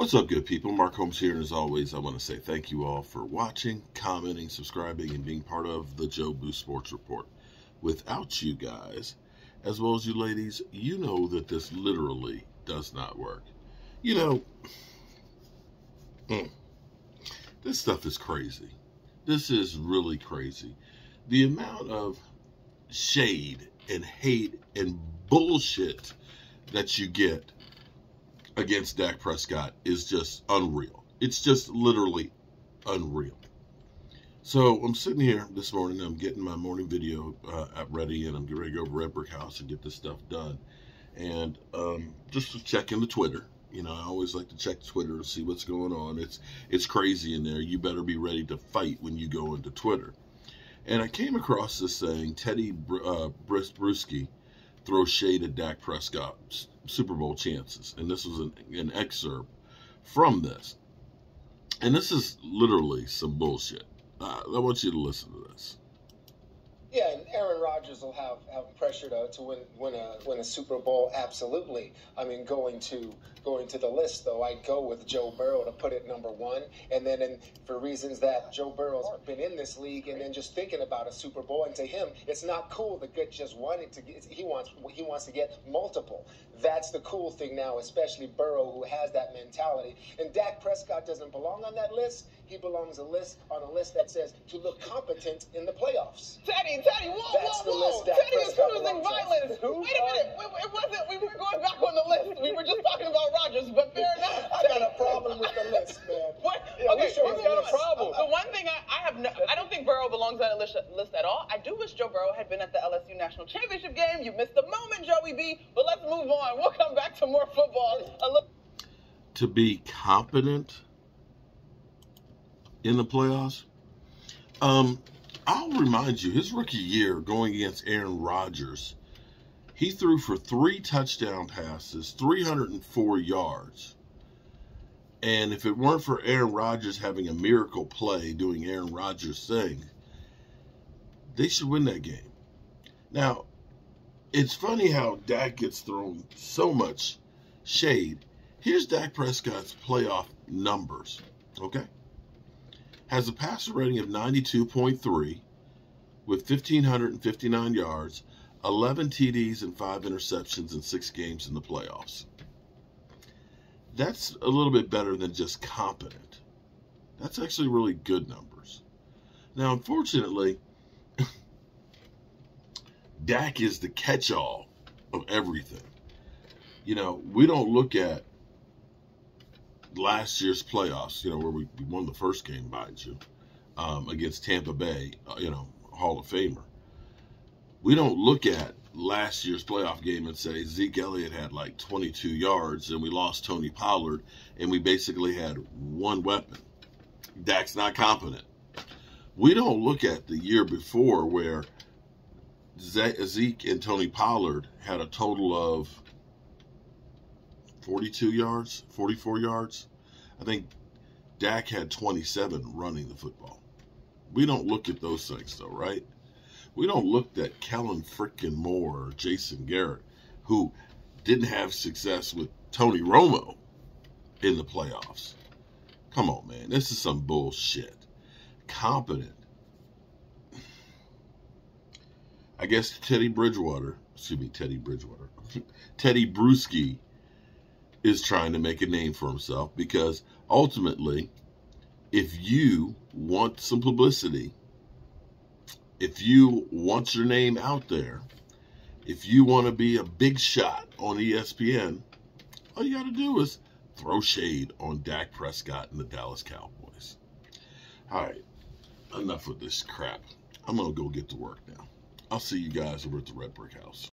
What's up, good people? Mark Holmes here, and as always, I want to say thank you all for watching, commenting, subscribing, and being part of the Joe Boo Sports Report. Without you guys, as well as you ladies, you know that this literally does not work. You know, this stuff is crazy. This is really crazy. The amount of shade and hate and bullshit that you get against Dak Prescott is just unreal. It's just literally unreal. So I'm sitting here this morning, I'm getting my morning video ready, and I'm getting ready to go to Red Brick House and get this stuff done. And just checking the Twitter. You know, I always like to check Twitter to see what's going on. It's crazy in there. You better be ready to fight when you go into Twitter. And I came across this saying, Teddy Bruski throws shade at Dak Prescott's Super Bowl chances. And this was an excerpt from this. And this is literally some bullshit. I want you to listen to this. Yeah, and Aaron Rodgers will have pressure to win a Super Bowl. Absolutely. I mean, going to the list, though, I'd go with Joe Burrow to put it number one. And then for reasons that Joe Burrow's been in this league, and then just thinking about a Super Bowl, and to him, it's not cool to get just one. He wants to get multiple. That's the cool thing now, especially Burrow, who has that mentality. And Dak Prescott doesn't belong on that list. He belongs on a list that says to look competent in the playoffs. Teddy, whoa. Teddy is choosing violence. Wait a minute. It wasn't. We weren't going back on the list. We were just talking about Rodgers, but fair enough. I got a problem with the list, man. What? Yeah, okay, he's got a problem. The one thing I don't think Burrow belongs on the list at all. I do wish Joe Burrow had been at the LSU National Championship game. You missed the moment, Joey B. But let's move on. We'll come back to more football. To be competent in the playoffs, I'll remind you, his rookie year going against Aaron Rodgers, he threw for 3 touchdown passes, 304 yards. And if it weren't for Aaron Rodgers having a miracle play, doing Aaron Rodgers thing, they should win that game. Now, it's funny how Dak gets thrown so much shade. Here's Dak Prescott's playoff numbers, okay? Has a passer rating of 92.3 with 1,559 yards, 11 TDs and 5 interceptions in 6 games in the playoffs. That's a little bit better than just competent. That's actually really good numbers. Now, unfortunately, Dak is the catch-all of everything. You know, we don't look at last year's playoffs, you know, where we won the first game, mind you, against Tampa Bay, you know, Hall of Famer. We don't look at last year's playoff game and say Zeke Elliott had like 22 yards and we lost Tony Pollard and we basically had one weapon. Dak's not competent. We don't look at the year before where Zeke and Tony Pollard had a total of 42 yards, 44 yards. I think Dak had 27 running the football. We don't look at those things, though, right? We don't look at Kellen frickin' Moore or Jason Garrett, who didn't have success with Tony Romo in the playoffs. Come on, man. This is some bullshit. Competent. I guess Teddy Bruski is trying to make a name for himself, because ultimately, if you want some publicity, if you want your name out there, if you want to be a big shot on ESPN, all you got to do is throw shade on Dak Prescott and the Dallas Cowboys. All right, enough with this crap. I'm going to go get to work now. I'll see you guys over at the Red Brick House.